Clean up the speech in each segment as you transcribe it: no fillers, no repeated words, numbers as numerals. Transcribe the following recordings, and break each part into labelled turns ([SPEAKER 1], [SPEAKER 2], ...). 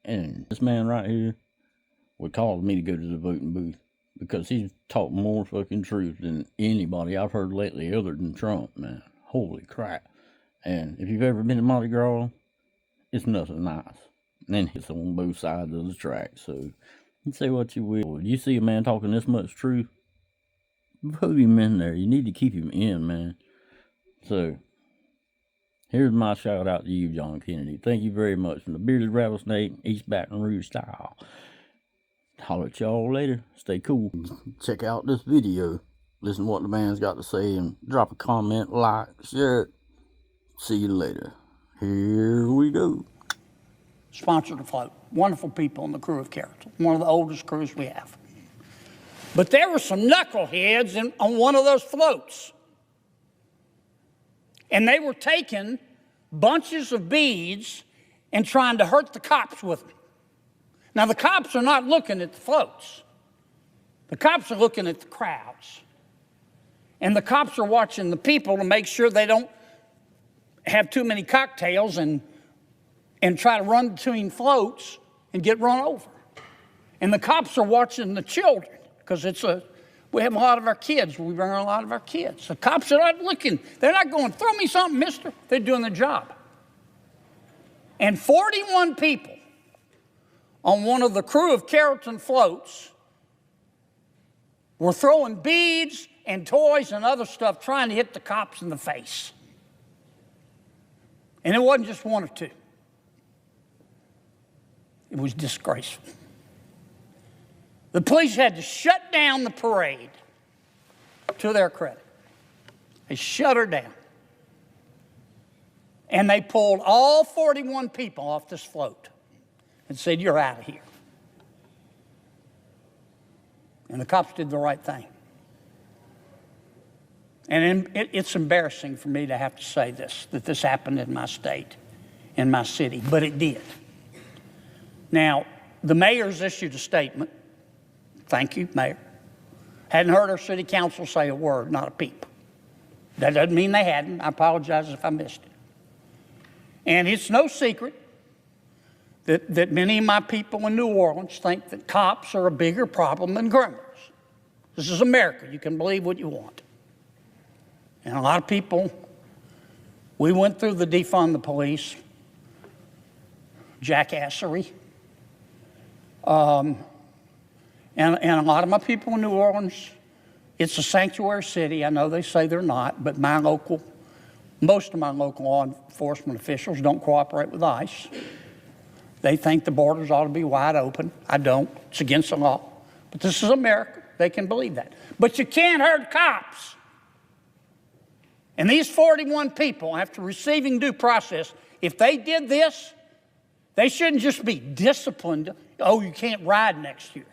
[SPEAKER 1] And this man right here would call me to go to the voting booth because he's talked more fucking truth than anybody I've heard lately other than Trump, man. Holy crap. And if you've ever been to Mardi Gras, it's nothing nice. And it's on both sides of the track, so you say what you will. If you see a man talking this much truth, put him in there. You need to keep him in, man. So, here's my shout out to you, John Kennedy. Thank you very much. From the Bearded Rattlesnake, East Baton Rouge style. Holler at y'all later. Stay cool. Check out this video. Listen to what the man's got to say and drop a comment, like, share it. See you later. Here we go.
[SPEAKER 2] Sponsored a float. Wonderful people in the crew of Carrollton. One of the oldest crews we have. But there were some knuckleheads on one of those floats. And they were taking bunches of beads and trying to hurt the cops with them. Now, the cops are not looking at the floats. The cops are looking at the crowds. And the cops are watching the people to make sure they don't have too many cocktails and try to run between floats and get run over. And the cops are watching the children because we have a lot of our kids. We bring a lot of our kids. The cops are not looking. They're not going, throw me something, mister. They're doing their job. And 41 people on one of the crew of Carrollton floats were throwing beads and toys and other stuff trying to hit the cops in the face. And it wasn't just one or two. It was disgraceful. The police had to shut down the parade, to their credit. They shut her down. And they pulled all 41 people off this float and said, you're out of here. And the cops did the right thing. And it's embarrassing for me to have to say this, that this happened in my state, in my city, but it did. Now, the mayor's issued a statement. Thank you, Mayor. Hadn't heard our city council say a word, not a peep. That doesn't mean they hadn't. I apologize if I missed it. And it's no secret that many of my people in New Orleans think that cops are a bigger problem than criminals. This is America. You can believe what you want. And a lot of people, we went through the defund the police, jackassery. And a lot of my people in New Orleans, it's a sanctuary city. I know they say they're not, but most of my local law enforcement officials don't cooperate with ICE. They think the borders ought to be wide open. I don't. It's against the law. But this is America. They can believe that. But you can't hurt cops. And these 41 people, after receiving due process, if they did this, they shouldn't just be disciplined. Oh, you can't ride next year.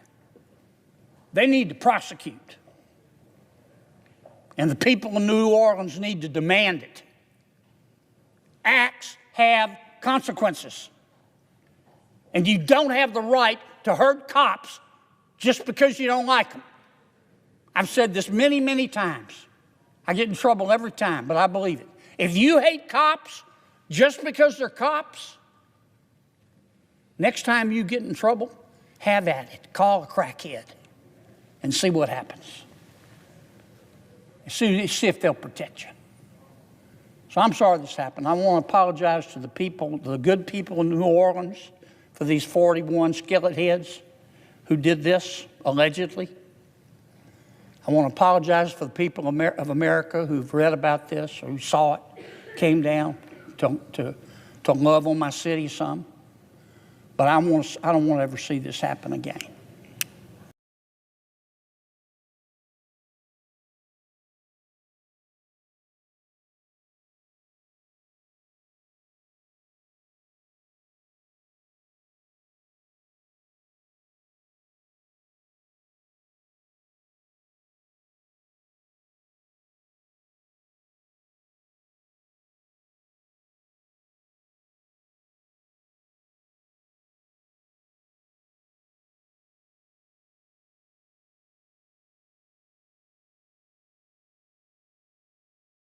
[SPEAKER 2] They need to prosecute. And the people in New Orleans need to demand it. Acts have consequences. And you don't have the right to hurt cops just because you don't like them. I've said this many, many times. I get in trouble every time, but I believe it. If you hate cops just because they're cops, next time you get in trouble, have at it. Call a crackhead and see what happens. See if they'll protect you. So I'm sorry this happened. I want to apologize to the people, the good people in New Orleans, for these 41 skillet heads who did this, allegedly. I want to apologize for the people of America who've read about this or who saw it, came down to love on my city some. But I don't want to ever see this happen again.